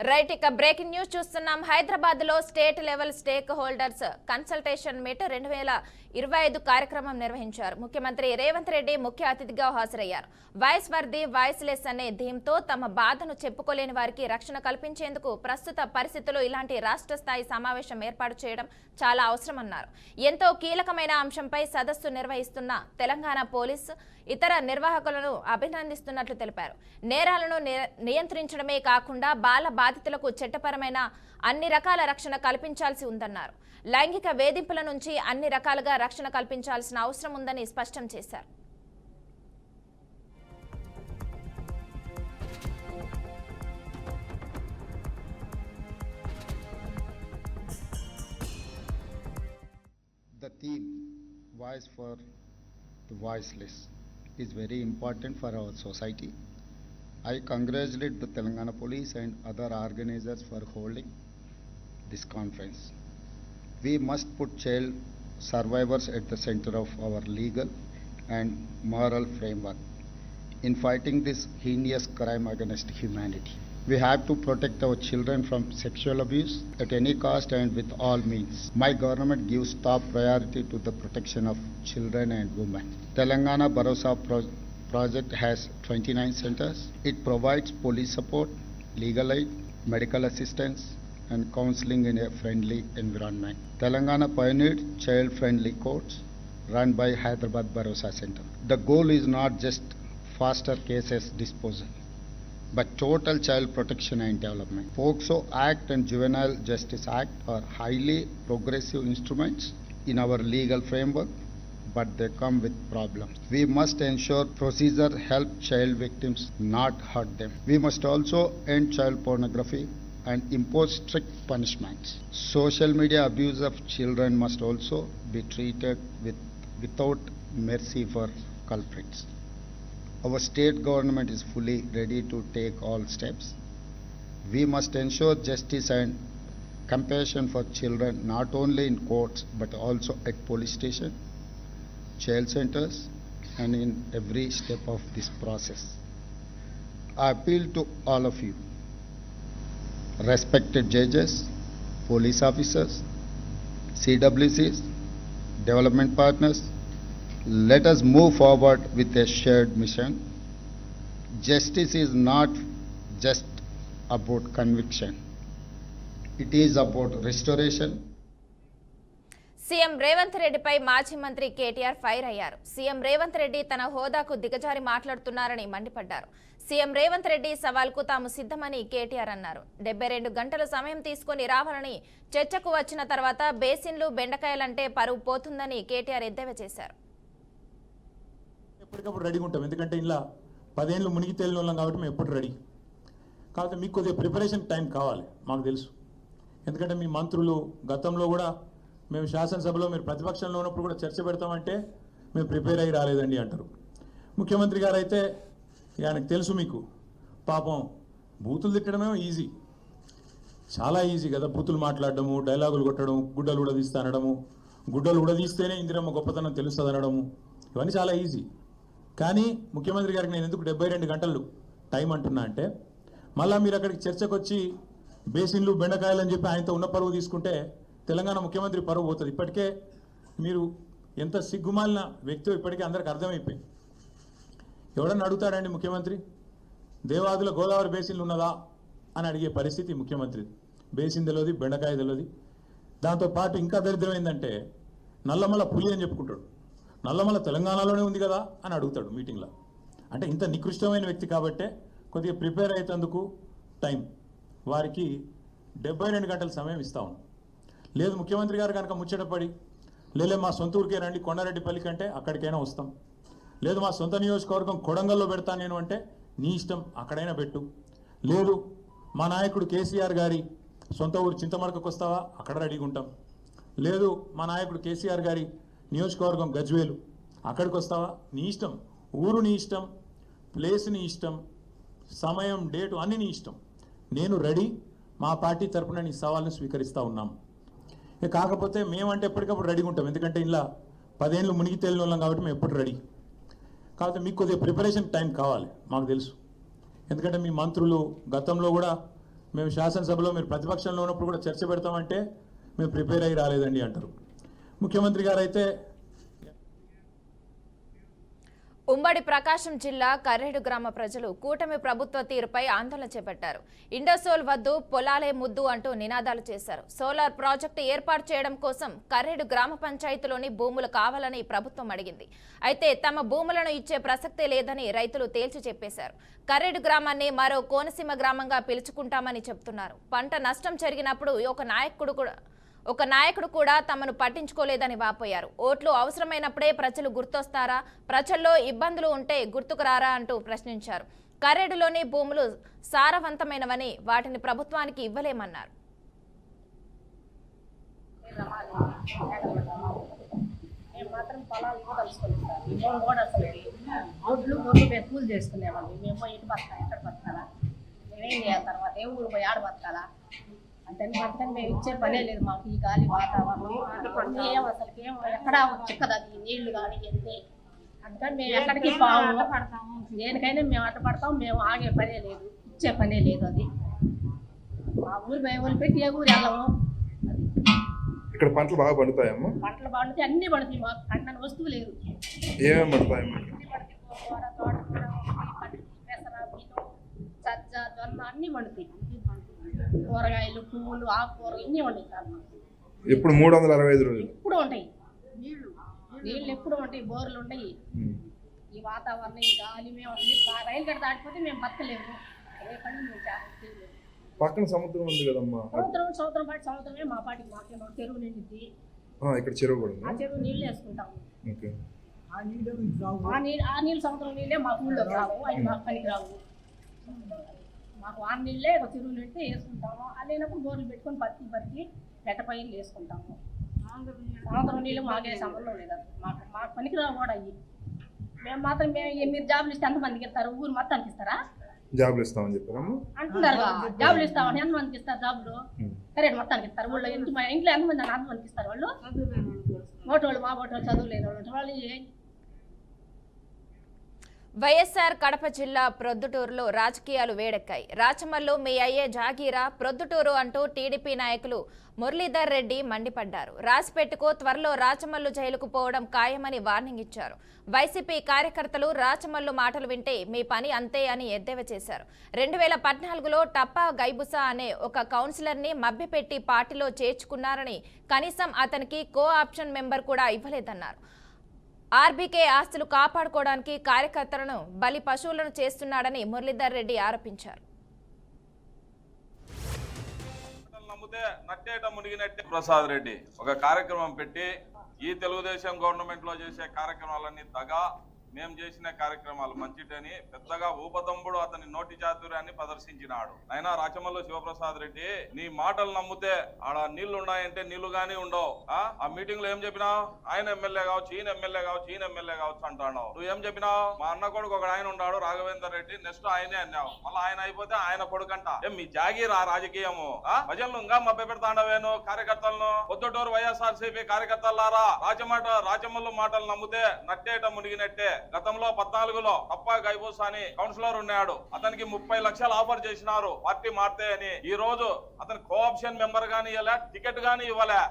Right ఇక breaking news చూస్తున్నాం. హైదరాబాద్ లో state level stake holders consultation meet 2025 కార్యక్రమం నిర్వహించారు. ముఖ్యమంత్రి రేవంత్ రెడ్డి ముఖ్య అతిథిగా హాజరయ్యారు. వాయిస్ వర్ది వాయిస్ లెస్ అనే థీమ్తో తమ బాధను చెప్పుకోలేని వారికి రక్షణ కల్పించేందుకు ప్రస్తుత పరిస్థితుల్లో ఇలాంటి రాష్ట్ర స్థాయి సమావేశం ఏర్పాటు చేయడం చాలా అవసరమన్నారు. ఎంతో కీలకమైన అంశంపై సదస్సు నిర్వహిస్తున్న తెలంగాణ పోలీసు ఇతర నిర్వాహకులను అభినందిస్తున్నట్లు తెలిపారు. నేరాలను నియంత్రించడమే కాకుండా బాల బాధితులకు చట్టపరమైన అన్ని రకాల రక్షణ కల్పించాల్సి ఉందన్నారు. లైంగిక వేధింపుల నుంచి అన్ని రకాలుగా రక్షణ కల్పించాల్సిన అవసరం ఉందని స్పష్టం చేశారు. The theme Voice for the Voiceless is very important for our society. I congratulate the Telangana Police and other organizers for holding this conference. We must put child survivors at the center of our legal and moral framework in fighting this heinous crime against humanity. We have to protect our children from sexual abuse at any cost and with all means. My government gives top priority to the protection of children and women. Telangana Bharosa project has 29 centers. It provides police support, legal aid, medical assistance and counseling in a friendly environment. Telangana pioneered child-friendly courts run by Hyderabad Bharosa Center. The goal is not just faster cases disposal, but total child protection and development. POCSO Act and Juvenile Justice Act are highly progressive instruments in our legal framework, but they come with problems. We must ensure procedure help child victims, not hurt them. We must also end child pornography and impose strict punishments. Social media abuse of children must also be treated without mercy for culprits. Our state government is fully ready to take all steps. We must ensure justice and compassion for children not only in courts but also at police station, child centers and in every step of this process. I appeal to all of you, respected judges, police officers, CWCs, development partners, let us move forward with a shared mission. Justice is not just about conviction. It is about restoration. CM Revanth రెడ్డిపై మాజీ మంత్రి KTR fire అయ్యారు. CM Revanth Reddy తన హోదాకు దిగజారి మాట్లాడుతున్నారని మండిపడ్డారు. CM Revanth Reddy సవాల్కు తాము సిద్ధమని కేటీఆర్ అన్నారు. 72 గంటల సమయం తీసుకుని రావాలని చర్చకు వచ్చిన తర్వాత బేసిన్లు బెండకాయలంటే పరువు పోతుందని కేటీఆర్ ఎద్దేవా చేశారు. ఎప్పటికప్పుడు రెడీగా ఉంటాం, ఎందుకంటే ఇలా 10 ఏళ్ళు మునిగి తేలిన వాళ్ళం కాబట్టి మేము ఎప్పుడు రెడీ. కాబట్టి మీకు కొద్దిగా ప్రిపరేషన్ టైం కావాలి, మాకు తెలుసు. ఎందుకంటే మీ మంత్రులు గతంలో కూడా మేము శాసనసభలో మీరు ప్రతిపక్షంలో ఉన్నప్పుడు కూడా చర్చ పెడతామంటే మేము ప్రిపేర్ అయ్యి రాలేదండి అంటారు. ముఖ్యమంత్రి గారు అయితే ఆయనకు తెలుసు, మీకు పాపం బూతులు తిట్టడమే ఈజీ, చాలా ఈజీ కదా. బూతులు మాట్లాడడము, డైలాగులు కొట్టడం, గుడ్డలు ఉడదీస్తే అనడము, గుడ్డలు ఉడదీస్తేనే ఇందిరమ్మ గొప్పతనం తెలుస్తుంది అనడము, ఇవన్నీ చాలా ఈజీ. కానీ ముఖ్యమంత్రి గారికి నేను ఎందుకు 72 గంటలు టైం అంటున్నా అంటే, మళ్ళీ మీరు అక్కడికి చర్చకు వచ్చి బేసిన్లు బెండకాయలు అని చెప్పి ఆయనతో ఉన్న పరువు తీసుకుంటే తెలంగాణ ముఖ్యమంత్రి పరువు పోతుంది. ఇప్పటికే మీరు ఎంత సిగ్గుమాలిన వ్యక్తి ఇప్పటికే అందరికి అర్థమైపోయింది. ఎవడన్నా అడుగుతాడండి ముఖ్యమంత్రి దేవాదుల గోదావరి బేసిన్లు ఉన్నదా అని అడిగే పరిస్థితి ముఖ్యమంత్రి. బేసిన్ తెలియదు, బెండకాయ తెలియదు. దాంతోపాటు ఇంకా దరిద్రం ఏంటంటే నల్లమల్ల పులి అని చెప్పుకుంటాడు. నల్లమల్ల తెలంగాణలోనే ఉంది కదా అని అడుగుతాడు మీటింగ్లో. అంటే ఇంత నికృష్టమైన వ్యక్తి కాబట్టే కొద్దిగా ప్రిపేర్ అయ్యేందుకు టైం వారికి 72 గంటల సమయం ఇస్తాము. లేదు ముఖ్యమంత్రి గారు కనుక ముచ్చటపడి లేలే మా సొంత ఊరికే రండి కొండారెడ్డిపల్లి కంటే అక్కడికైనా వస్తాం, లేదు మా సొంత నియోజకవర్గం కొడంగల్లో పెడతాను నేను అంటే నీ ఇష్టం, అక్కడైనా పెట్టు. లేదు మా నాయకుడు కేసీఆర్ గారి సొంత ఊరు చింతమడకకు వస్తావా, అక్కడ రెడీగా ఉంటాం. లేదు మా నాయకుడు కేసీఆర్ గారి నియోజకవర్గం గజ్వేలు, అక్కడికి వస్తావా, నీ ఇష్టం. ఊరు నీ ఇష్టం, ప్లేస్ నీ ఇష్టం, సమయం డేటు అన్నీ నీ ఇష్టం. నేను రెడీ, మా పార్టీ తరఫున నీ సవాల్ని స్వీకరిస్తూ ఉన్నాం. కాకపోతే మేమంటే ఎప్పటికప్పుడు రెడీగా ఉంటాం, ఎందుకంటే ఇలా 10 ఏళ్ళు మునిగి తేలిన వాళ్ళం కాబట్టి మేము ఎప్పుడు రెడీ. కాబట్టి మీకు కొద్దిగా ప్రిపరేషన్ టైం కావాలి, మాకు తెలుసు. ఎందుకంటే మీ మంత్రులు గతంలో కూడా మేము శాసనసభలో మీరు ప్రతిపక్షంలో ఉన్నప్పుడు కూడా చర్చ పెడతామంటే మేము ప్రిపేర్ అయ్యి రాలేదండి అంటారు. ముఖ్యమంత్రి గారు అయితే ఉమ్మడి ప్రకాశం జిల్లా కర్రేడు గ్రామ ప్రజలు కూటమి ప్రభుత్వ తీరుపై ఆందోళన చేపట్టారు. ఇండోసోల్ వద్దు పొలాలే ముద్దు అంటూ నినాదాలు చేశారు. సోలార్ ప్రాజెక్టు ఏర్పాటు చేయడం కోసం కర్రేడు గ్రామ పంచాయతీలోని భూములు కావాలని ప్రభుత్వం అడిగింది. అయితే తమ భూములను ఇచ్చే ప్రసక్తే లేదని రైతులు తేల్చి చెప్పేశారు. కర్రేడు గ్రామాన్ని మరో కోనసీమ గ్రామంగా పిలుచుకుంటామని చెబుతున్నారు. పంట నష్టం జరిగినప్పుడు ఒక నాయకుడు కూడా తమను పట్టించుకోలేదని వాపోయారు. ఓట్లు అవసరమైనప్పుడే ప్రజలు గుర్తొస్తారా, ప్రజల్లో ఇబ్బందులు ఉంటే గుర్తుకు రారా అంటూ ప్రశ్నించారు. కర్రేడులోని భూములు సారవంతమైనవని వాటిని ప్రభుత్వానికి ఇవ్వలేమన్నారు. కూలి చేసుకునేవాళ్ళు మేము ఇటు బతకాలి ఎక్కడ బతకాలా, మేమేం చేయాలి, తర్వాత ఏ ఊరు పోయి ఆడ బతకాలా అంటే బతకని మేము ఇచ్చే పనే లేదు. మాకు ఈ గాలి వాతావరణం ఏం అసలు ఏం ఎక్కడా చిక్కదు, అది నీళ్లు కానీ ఎన్ని అందుకని మేము ఎక్కడికి పాము దేనికైనా మేము అట్ట పడతాం. మేము ఆగే పనే లేదు, ఇచ్చే పనే లేదు. అది మా ఊరు మేము వదిలిపెట్టి ఏ ఊరు వెళ్ళము. ఇక్కడ పంటలు బాగా పండుతాయమ్మా? పంటలు పండుతాయి, అన్ని పండుతాయి. మాకు పంటని వస్తువు లేదు. ఏమేమి పండుతాయమ్మా? పెసర, బియ్యం, సజ్జ, జొన్న అన్ని పండుతాయి. కూరగాయలు, పువ్వులు, ఆకుకూరలు అన్నీ ఉంటాయి సార్. ఎప్పుడు 365 రోజులు ఎప్పుడు ఉంటాయి నీళ్ళు, ఎప్పుడు ఉంటాయి. బోర్లు ఉంటాయి. ఈ వాతావరణం, ఈ గాలి, మేము రైలు గడ్డ దాటిపోతే మేము బతకలేము. ఏ పని మేము చేయలేము. పక్కన సముద్రం ఉంది కదమ్మా? సంవత్సరం పాటు సంవత్సరమే మా పాటికి మాకేమో చెరువు నిండిద్ది. ఇక్కడ చెరువు కూడా ఉంది. ఆ చెరువు నీళ్ళు వేసుకుంటాము. ఓకే. ఆ నీళ్ళు సంవత్సరం నీళ్ళే మాకు ఊళ్ళోకి రావు, అవి మాకు పనికి రావు. మాకు ఆ నీళ్ళే ఒక చెరువు నిండితే వేసుకుంటాము. లేనప్పుడు బోర్లు పెట్టుకొని బతికి పెట్ట పైర్లు వేసుకుంటాము. సంవత్సరం నీళ్ళు మాకే సంబంధం లేదు. మాకు పనికి రావు కూడా అయ్యి. మేము మాత్రం మీరు జాబులు ఇస్తే ఎంతమందికి ఇస్తారు? ఊరు మొత్తానికి ఇస్తారా? జాబులు ఇస్తామని చెప్పారమ్మా అంటున్నారు. జాబులు ఇస్తామని ఎంతమందికి ఇస్తారు? జాబులు కరెక్ట్ మొత్తానికి ఇస్తారు. ఊళ్ళో మా ఇంట్లో ఎంతమంది అంతమందికి ఇస్తారు? వాళ్ళు ఓటోళ్ళు, మా ఓటోళ్ళు, చదువు లేని వాళ్ళు వైఎస్ఆర్ కడప జిల్లా ప్రొద్దుటూరులో రాజకీయాలు వేడెక్కాయి. రాచమల్లు మీ అయ్యే జాగీరా ప్రొద్దుటూరు అంటూ టీడీపీ నాయకులు మురళీధర్ రెడ్డి మండిపడ్డారు. రాసిపెట్టుకు త్వరలో రాచమల్లు జైలుకు పోవడం ఖాయమని వార్నింగ్ ఇచ్చారు. వైసీపీ కార్యకర్తలు రాచమల్లు మాటలు వింటే మీ పని అంతే అని ఎద్దేవా చేశారు. 2014లో టప్పా గైబుసా అనే ఒక కౌన్సిలర్ని మభ్యపెట్టి పార్టీలో చేర్చుకున్నారని, కనీసం అతనికి కో ఆప్షన్ మెంబర్ కూడా ఇవ్వలేదన్నారు. ఆర్బీకే ఆస్తులు కాపాడుకోవడానికి కార్యకర్తలను బలి పశువులను చేస్తున్నాడని మురళీధర్ రెడ్డి ఆరోపించారు. ప్రసాద్ రెడ్డి ఒక కార్యక్రమం పెట్టి ఈ తెలుగుదేశం గవర్నమెంట్ లో చేసే కార్యక్రమాలన్నీ దగా, మేము చేసిన కార్యక్రమాలు మంచిటని పెద్దగా ఊపతంబుడు అతని నోటి చాతుర్యాన్ని ప్రదర్శించినాడు. అయినా రాచమల్లు శివప్రసాద్ రెడ్డి, నీ మాటలు నమ్మితే ఆడ నీళ్లు ఉన్నాయంటే నీళ్లు గానీ ఉండవు. ఆ మీటింగ్ లో ఏం చెప్పినావు? ఆయన ఎమ్మెల్యే కావచ్చు, ఈయన ఎమ్మెల్యే కావచ్చు, ఈయన ఎమ్మెల్యే కావచ్చు అంటున్నావు. నువ్వు ఏం చెప్పినావు? మా అన్న కొడుకు ఒక ఆయన ఉన్నాడు రాఘవేందర్ రెడ్డి, నెక్స్ట్ ఆయనే అన్నావు. మళ్ళీ ఆయన అయిపోతే ఆయన కొడుకంట. ఏం మీ జాగీరా రాజకీయము? ప్రజలను ఇంకా మభ్య పెడతాండవేను కార్యకర్తలను. పొద్దుటూరు వైఎస్ఆర్సీపీ కార్యకర్తలారా, రాచమల్లు మాటలు నమ్మితే నట్టేట మునిగినట్టే. గతంలో 14లో టప్పా గైబూసా అని కౌన్సిలర్ ఉన్నాడు. అతనికి 30 లక్షలు ఆఫర్ చేసినారు పార్టీ మారితే అని. ఈ రోజు అతను కోఆప్షన్ మెంబర్ గానీ ఇవ్వలే, టికెట్ గానీ ఇవ్వలే.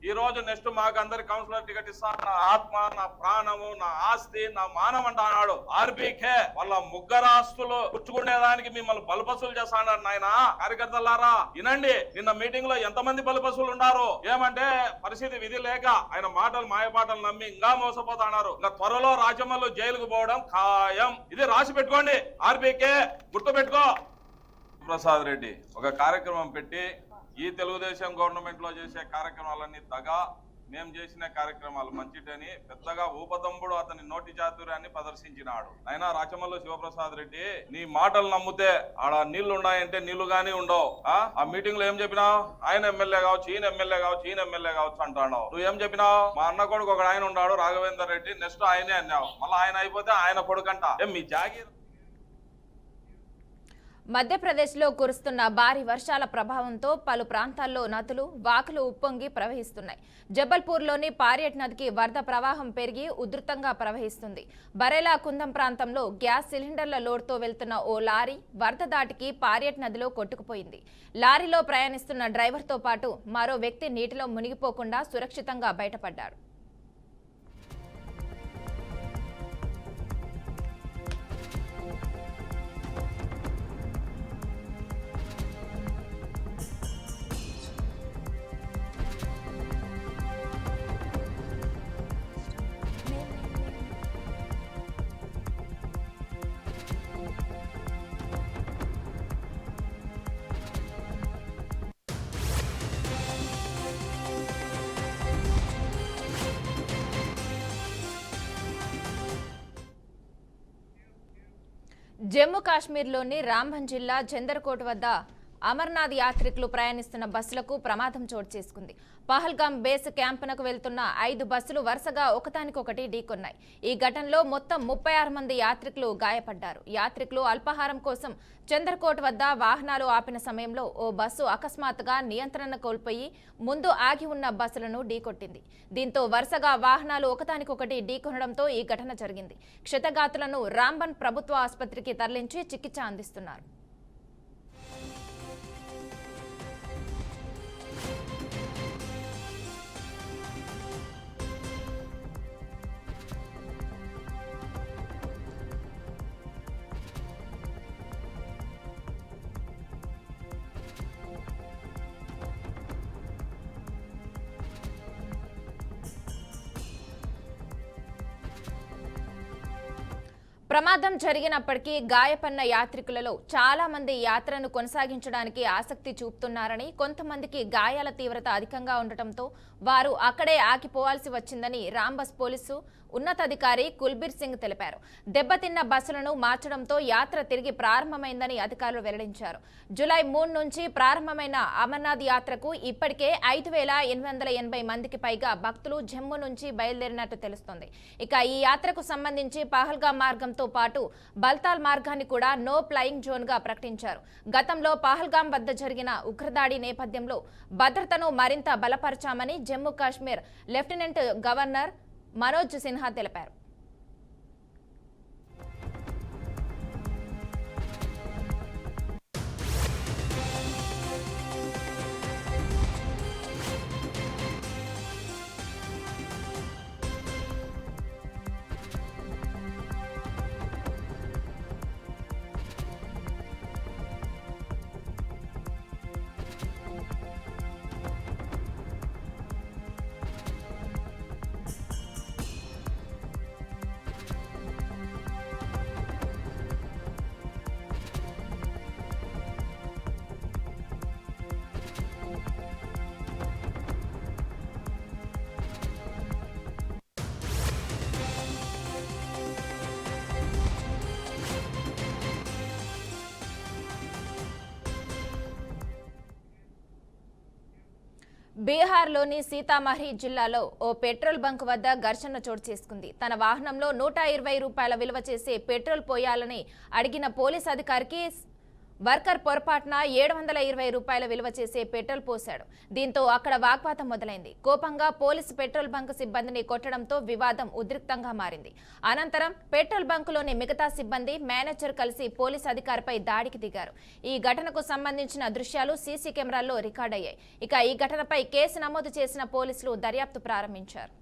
ఈ రోజు నెక్స్ట్ మాకు అందరి కౌన్సిలర్ టికెట్ ఇస్తా, నా ఆత్మ, నా ప్రాణము, నా ఆస్తి, నా మానం అంటున్నాడు. ఆర్బీకే వాళ్ళ ముగ్గురాస్తులు పుచ్చుకునేదానికి మిమ్మల్ని బలపసులు చేస్తాడు నాయన. కార్యకర్తలారా వినండి, నిన్న మీటింగ్ లో ఎంతమంది బలపసులు ఉన్నారు? ఏమంటే పరిస్థితి విధి లేక ఆయన మాటలు మాయపాటలు నమ్మి ఇంకా మోసపోతున్నారు. ఇంకా త్వరలో రాజమల్లు జైలుకు పోవడం ఖాయం. ఇది రాసి పెట్టుకోండి. ఆర్బీకే గుర్తు పెట్టుకో. ప్రసాద్ రెడ్డి ఒక కార్యక్రమం పెట్టి ఈ తెలుగుదేశం గవర్నమెంట్ లో చేసే కార్యక్రమాలన్నీ దగా, మేము చేసిన కార్యక్రమాలు మంచిటని పెద్దగా ఊపతంబుడు అతని నోటి చాతుర్యాన్ని ప్రదర్శించినాడు. అయినా రాచమల్లు శివప్రసాద్ రెడ్డి, నీ మాటలు నమ్మితే ఆడ నీళ్లు ఉన్నాయంటే నీళ్లు గానీ ఉండవు. ఆ మీటింగ్ లో ఏం చెప్పినావు? ఆయన ఎమ్మెల్యే కావచ్చు, ఈయన ఎమ్మెల్యే కావచ్చు, ఈయన ఎమ్మెల్యే కావచ్చు అంటున్నావు. నువ్వు ఏం చెప్పినావు? మా అన్న కొడుకు ఒక ఆయన ఉన్నాడు రాఘవేందర్ రెడ్డి, నెక్స్ట్ ఆయనే అన్నావు. మళ్ళీ ఆయన అయిపోతే ఆయన కొడుకంట. ఏం మీ జాగీర్? మధ్యప్రదేశ్లో కురుస్తున్న భారీ వర్షాల ప్రభావంతో పలు ప్రాంతాల్లో నదులు వాకులు ఉప్పొంగి ప్రవహిస్తున్నాయి. జబల్పూర్లోని పారియట్ నదికి వరద ప్రవాహం పెరిగి ఉధృతంగా ప్రవహిస్తుంది. బరేలా కుందం ప్రాంతంలో గ్యాస్ సిలిండర్ల లోడ్తో వెళ్తున్న ఓ లారీ వరద దాటికి పారియట్ నదిలో కొట్టుకుపోయింది. లారీలో ప్రయాణిస్తున్న డ్రైవర్తో పాటు మరో వ్యక్తి నీటిలో మునిగిపోకుండా సురక్షితంగా బయటపడ్డాడు. జమ్మూ కాశ్మీర్లోని రాంబన్ జిల్లా చందర్కోట్ వద్ద అమర్నాథ్ యాత్రికులు ప్రయాణిస్తున్న బస్సులకు ప్రమాదం చోటు చేసుకుంది. పహల్గాం బేస్ క్యాంపునకు వెళ్తున్న 5 బస్సులు వరుసగా ఒకదానికొకటి ఢీకొన్నాయి. ఈ ఘటనలో మొత్తం 36 మంది యాత్రికులు గాయపడ్డారు. యాత్రికులు అల్పాహారం కోసం చందర్కోట్ వద్ద వాహనాలు ఆపిన సమయంలో ఓ బస్సు అకస్మాత్తుగా నియంత్రణ కోల్పోయి ముందు ఆగి ఉన్న బస్సులను ఢీకొట్టింది. దీంతో వరుసగా వాహనాలు ఒకదానికొకటి ఢీకొనడంతో ఈ ఘటన జరిగింది. క్షతగాతులను రాంబన్ ప్రభుత్వ ఆసుపత్రికి తరలించి చికిత్స అందిస్తున్నారు. ప్రమాదం జరిగినప్పటికీ గాయపడిన యాత్రికులలో చాలా మంది యాత్రను కొనసాగించడానికి ఆసక్తి చూపుతున్నారని, కొంతమందికి గాయాల తీవ్రత అధికంగా ఉండటంతో వారు అక్కడే ఆగిపోవాల్సి వచ్చిందని రాంబస్ పోలీసు ఉన్నతాధికారి కుల్బీర్ సింగ్ తెలిపారు. దెబ్బతిన్న బస్సులను మార్చడంతో యాత్ర తిరిగి ప్రారంభమైందని అధికారులు వెల్లడించారు. జూలై 3 నుంచి ప్రారంభమైన అమర్నాథ్ యాత్రకు ఇప్పటికే 5,880 మందికి పైగా భక్తులు జమ్మూ నుంచి బయలుదేరినట్టు తెలుస్తోంది. ఇక ఈ యాత్రకు సంబంధించి పహల్గాం మార్గంతో పాటు బల్తాల్ మార్గాన్ని కూడా నో ఫ్లయింగ్ జోన్ గా ప్రకటించారు. గతంలో పహల్గాం వద్ద జరిగిన ఉగ్రదాడి నేపథ్యంలో భద్రతను మరింత బలపరచామని జమ్మూ కాశ్మీర్ లెఫ్టినెంట్ గవర్నర్ మనోజ్ సిన్హా తెలిపారు. బీహార్లోని సీతామఢీ జిల్లాలో ఓ పెట్రోల్ బంక్ వద్ద ఘర్షణ చోటు చేసుకుంది. తన వాహనంలో 120 రూపాయల విలువ చేసే పెట్రోల్ పోయాలని అడిగిన పోలీస్ అధికారికి వర్కర్ పొరపాటున 720 రూపాయల విలువ చేసే పెట్రోల్ పోశాడు. దీంతో అక్కడ వాగ్వాదం మొదలైంది. కోపంగా పోలీసు పెట్రోల్ బంక్ సిబ్బందిని కొట్టడంతో వివాదం ఉద్రిక్తంగా మారింది. అనంతరం పెట్రోల్ బంకులోని మిగతా సిబ్బంది, మేనేజర్ కలిసి పోలీసు అధికారిపై దాడికి దిగారు. ఈ ఘటనకు సంబంధించిన దృశ్యాలు సీసీ కెమెరాల్లో రికార్డయ్యాయి. ఇక ఈ ఘటనపై కేసు నమోదు చేసిన పోలీసులు దర్యాప్తు ప్రారంభించారు.